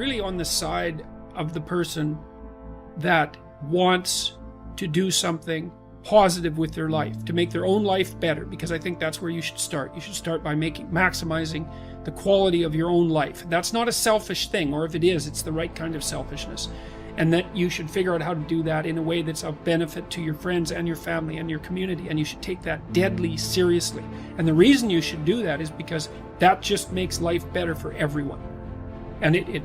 really on the side of the person that wants to do something positive with their life, to make their own life better, because I think that's where you should start. You should start by maximizing the quality of your own life. That's not a selfish thing, or if it is, it's the right kind of selfishness. And that you should figure out how to do that in a way that's of benefit to your friends and your family and your community, and you should take that deadly seriously. And the reason you should do that is because that just makes life better for everyone. And it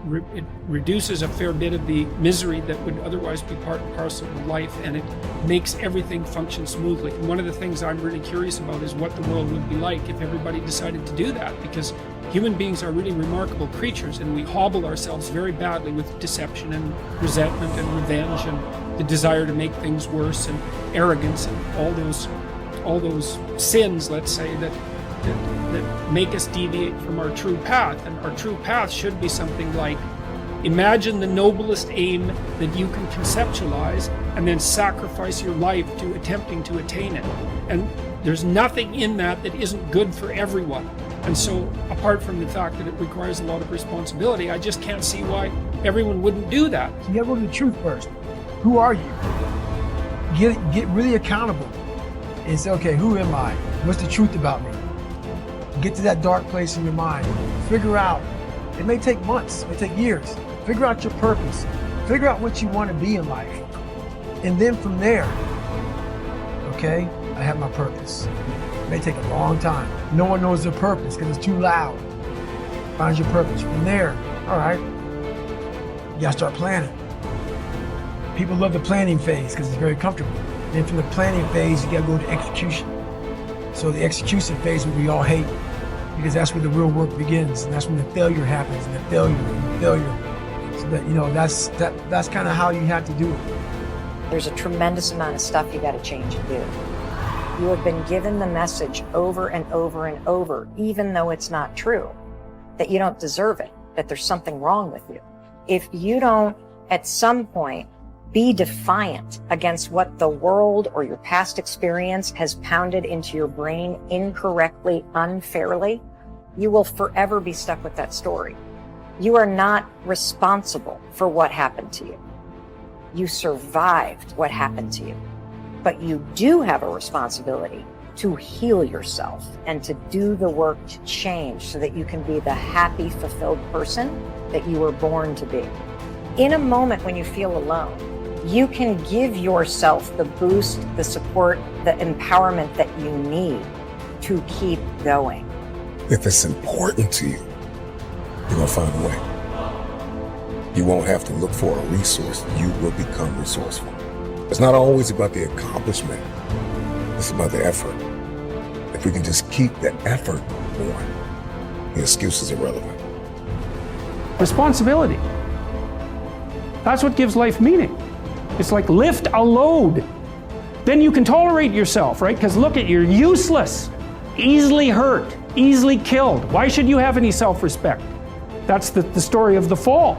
reduces a fair bit of the misery that would otherwise be part and parcel of life, and it makes everything function smoothly. And one of the things I'm really curious about is what the world would be like if everybody decided to do that, because human beings are really remarkable creatures, and we hobble ourselves very badly with deception and resentment and revenge and the desire to make things worse and arrogance and all those sins, let's say, that make us deviate from our true path. And our true path should be something like, imagine the noblest aim that you can conceptualize and then sacrifice your life to attempting to attain it. And there's nothing in that that isn't good for everyone. And so, apart from the fact that it requires a lot of responsibility, I just can't see why everyone wouldn't do that. You gotta go to the truth first. Who are you? Get really accountable and say, okay, who am I? What's the truth about me? Get to that dark place in your mind. Figure out, it may take months, it may take years. Figure out your purpose. Figure out what you want to be in life. And then from there, okay, I have my purpose. It may take a long time. No one knows their purpose because it's too loud. Find your purpose. From there, all right, you gotta start planning. People love the planning phase because it's very comfortable. Then from the planning phase, you gotta go to execution. So the execution phase is what we all hate, because that's where the real work begins, and that's when the failure happens, and the failure. So that, that's kind of how you have to do it. There's a tremendous amount of stuff you got to change and do. You have been given the message over and over and over, even though it's not true, that you don't deserve it, that there's something wrong with you. If you don't, at some point, be defiant against what the world or your past experience has pounded into your brain incorrectly, unfairly, you will forever be stuck with that story. You are not responsible for what happened to you. You survived what happened to you. But you do have a responsibility to heal yourself and to do the work to change so that you can be the happy, fulfilled person that you were born to be. In a moment when you feel alone, you can give yourself the boost, the support, the empowerment that you need to keep going. If it's important to you, you're gonna find a way. You won't have to look for a resource. You will become resourceful. It's not always about the accomplishment. It's about the effort. If we can just keep the effort going, the excuse is irrelevant. Responsibility. That's what gives life meaning. It's like lift a load. Then you can tolerate yourself, right? Because look at, you're useless, easily hurt, easily killed. Why should you have any self-respect? That's the story of the fall.